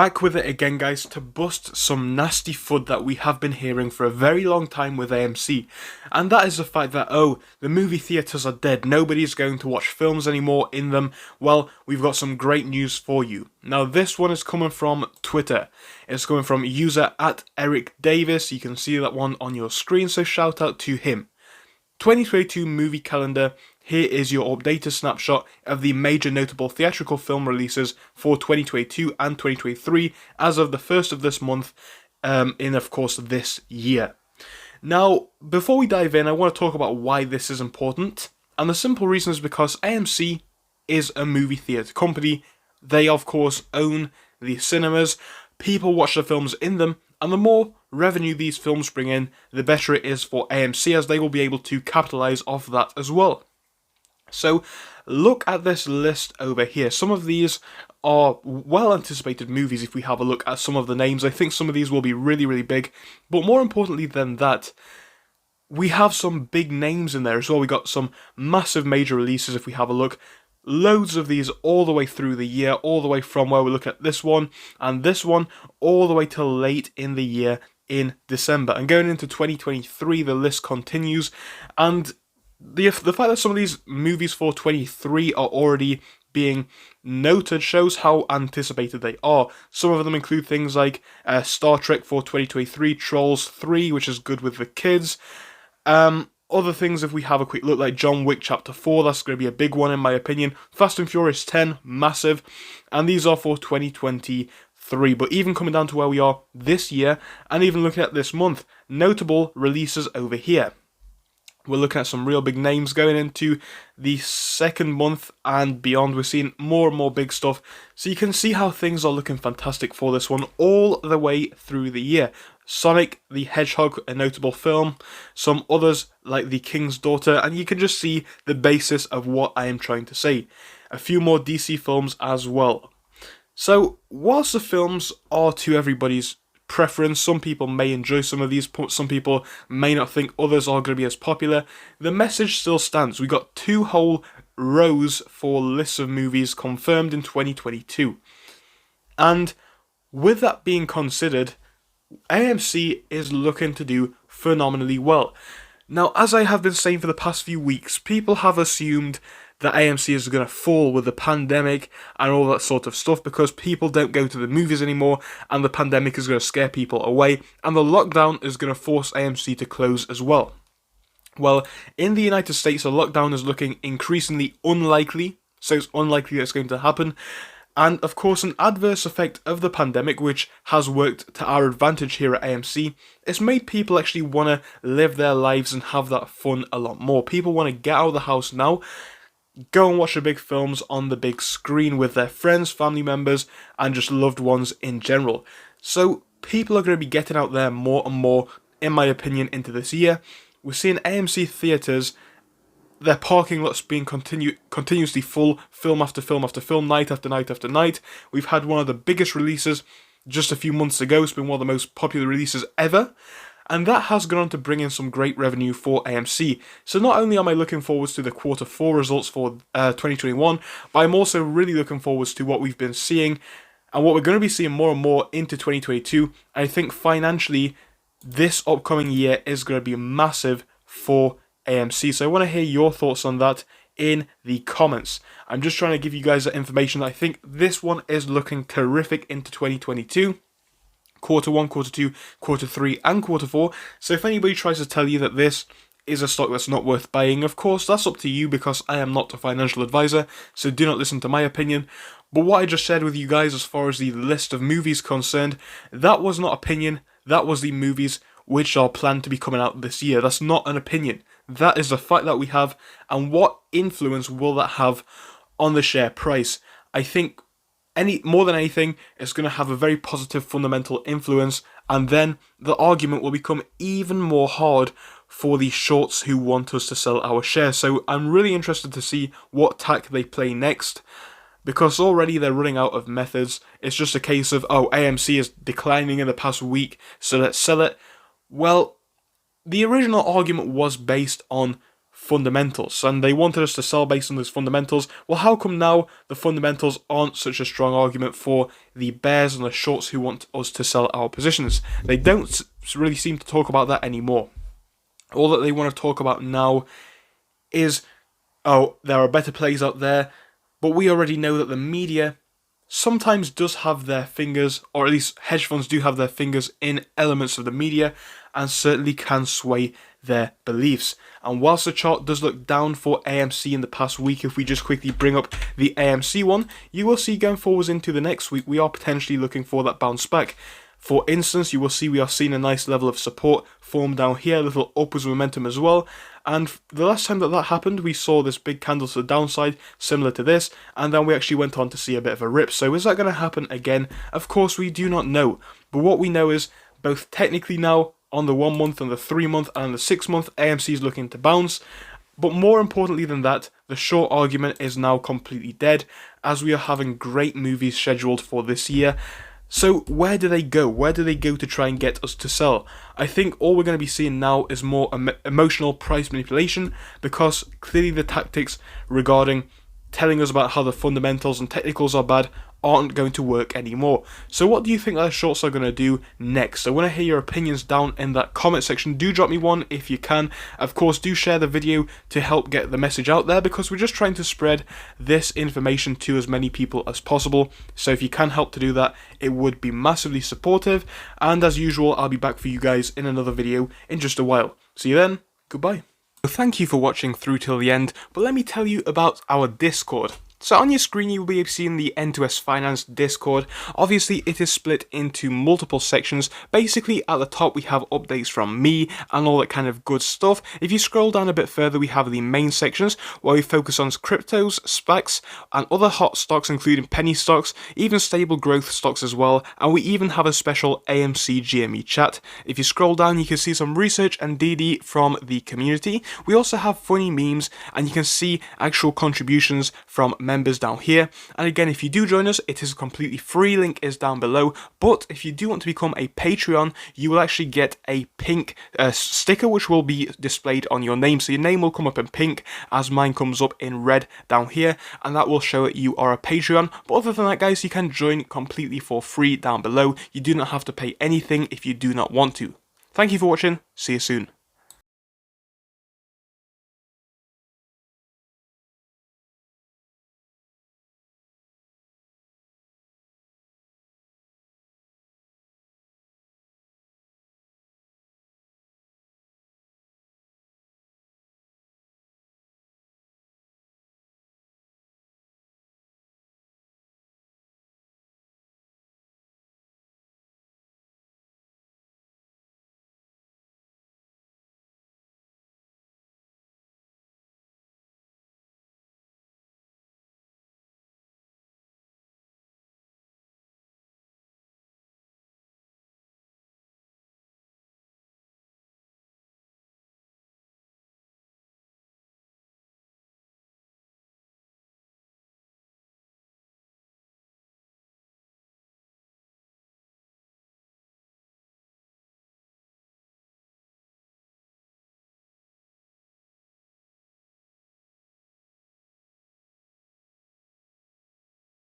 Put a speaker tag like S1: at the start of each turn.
S1: Back with it again, guys, to bust some nasty FUD that we have been hearing for a very long time with AMC. And that is the fact that, the movie theatres are dead, nobody's going to watch films anymore in them. Well, we've got some great news for you. Now, this one is coming from Twitter. It's coming from user at Eric Davis. You can see that one on your screen, so shout out to him. 2022 movie calendar. Here is your updated snapshot of the major notable theatrical film releases for 2022 and 2023 as of the 1st of this month, in of course this year. Now, before we dive in, I want to talk about why this is important, and the simple reason is because AMC is a movie theatre company. They of course own the cinemas, people watch the films in them, and the more revenue these films bring in, the better it is for AMC, as they will be able to capitalise off that as well. So, look at this list over here. Some of these are well-anticipated movies if we have a look at some of the names. I think some of these will be really, really big. But more importantly than that, we have some big names in there as well. We got some massive major releases if we have a look. Loads of these all the way through the year, all the way from where we look at this one and this one, all the way till late in the year in December. And going into 2023, the list continues, and the fact that some of these movies for 23 are already being noted shows how anticipated they are. Some of them include things like Star Trek for 2023, Trolls 3, which is good with the kids. Other things, if we have a quick look, like John Wick Chapter 4, that's going to be a big one in my opinion. Fast and Furious 10, massive. And these are for 2023. But even coming down to where we are this year, and even looking at this month, notable releases over here. We're looking at some real big names going into the second month and beyond. We're seeing more and more big stuff. So you can see how things are looking fantastic for this one all the way through the year. Sonic the Hedgehog, a notable film. Some others like The King's Daughter. And you can just see the basis of what I am trying to say. A few more DC films as well. So whilst the films are to everybody's preference, some people may enjoy some of these, some people may not think others are going to be as popular, the message still stands. We got 2 whole rows for lists of movies confirmed in 2022. And with that being considered, AMC is looking to do phenomenally well. Now, as I have been saying for the past few weeks, people have assumed that AMC is going to fall with the pandemic and all that sort of stuff because people don't go to the movies anymore and the pandemic is going to scare people away and the lockdown is going to force AMC to close as well. Well, in the United States, the lockdown is looking increasingly unlikely, so it's unlikely that it's going to happen. And of course, an adverse effect of the pandemic, which has worked to our advantage here at AMC, it's made people actually want to live their lives and have that fun a lot more. People want to get out of the house now, go and watch the big films on the big screen with their friends, family members, and just loved ones in general. So people are going to be getting out there more and more, in my opinion, into this year. We're seeing AMC theatres, their parking lots being continuously full, film after film after film, night after night after night. We've had one of the biggest releases just a few months ago. It's been one of the most popular releases ever. And that has gone on to bring in some great revenue for AMC. So not only am I looking forwards to the quarter 4 results for 2021, but I'm also really looking forwards to what we've been seeing and what we're going to be seeing more and more into 2022. I think financially, this upcoming year is going to be massive for AMC. So I want to hear your thoughts on that in the comments. I'm just trying to give you guys that information. I think this one is looking terrific into 2022. Quarter 1, Quarter 2, Quarter 3 and Quarter 4. So if anybody tries to tell you that this is a stock that's not worth buying, of course that's up to you because I am not a financial advisor, so do not listen to my opinion. But what I just shared with you guys as far as the list of movies concerned, that was not opinion, that was the movies which are planned to be coming out this year. That's not an opinion. That is the fact that we have, and what influence will that have on the share price? I think more than anything, it's going to have a very positive fundamental influence, and then the argument will become even more hard for the shorts who want us to sell our shares. So I'm really interested to see what tack they play next, because already they're running out of methods. It's just a case of, AMC is declining in the past week, so let's sell it. Well, the original argument was based on fundamentals, and they wanted us to sell based on those fundamentals. Well, how come now the fundamentals aren't such a strong argument for the bears and the shorts who want us to sell our positions? They don't really seem to talk about that anymore. All that they want to talk about now is, oh, there are better plays out there, but we already know that the media sometimes does have their fingers, or at least hedge funds do have their fingers in elements of the media, and certainly can sway their beliefs. And whilst the chart does look down for AMC in the past week, if we just quickly bring up the AMC one, you will see going forwards into the next week, we are potentially looking for that bounce back. For instance, you will see we are seeing a nice level of support form down here, a little upwards momentum as well. And the last time that happened, we saw this big candle to the downside, similar to this, and then we actually went on to see a bit of a rip. So is that going to happen again? Of course, we do not know. But what we know is, both technically now, on the 1 month, and the 3 month, and the 6 month, AMC is looking to bounce. But more importantly than that, the short argument is now completely dead, as we are having great movies scheduled for this year. So where do they go? Where do they go to try and get us to sell? I think all we're going to be seeing now is more emotional price manipulation, because clearly the tactics regarding telling us about how the fundamentals and technicals are bad aren't going to work anymore. So what do you think the shorts are going to do next? I want to hear your opinions down in that comment section. Do drop me one if you can. Of course, do share the video to help get the message out there, because we're just trying to spread this information to as many people as possible. So if you can help to do that, it would be massively supportive. And as usual, I'll be back for you guys in another video in just a while. See you then. Goodbye. Thank you for watching through till the end, but let me tell you about our Discord. So on your screen you will be seeing the N2S Finance Discord. Obviously it is split into multiple sections. Basically at the top we have updates from me and all that kind of good stuff. If you scroll down a bit further we have the main sections where we focus on cryptos, SPACs and other hot stocks including penny stocks, even stable growth stocks as well, and we even have a special AMC GME chat. If you scroll down you can see some research and DD from the community. We also have funny memes and you can see actual contributions from members down here. And again, if you do join us, it is completely free, link is down below. But if you do want to become a Patreon, you will actually get a pink sticker which will be displayed on your name. So your name will come up in pink as mine comes up in red down here, and that will show that you are a Patreon. But other than that guys, you can join completely for free down below. You do not have to pay anything if you do not want to. Thank you for watching, see you soon.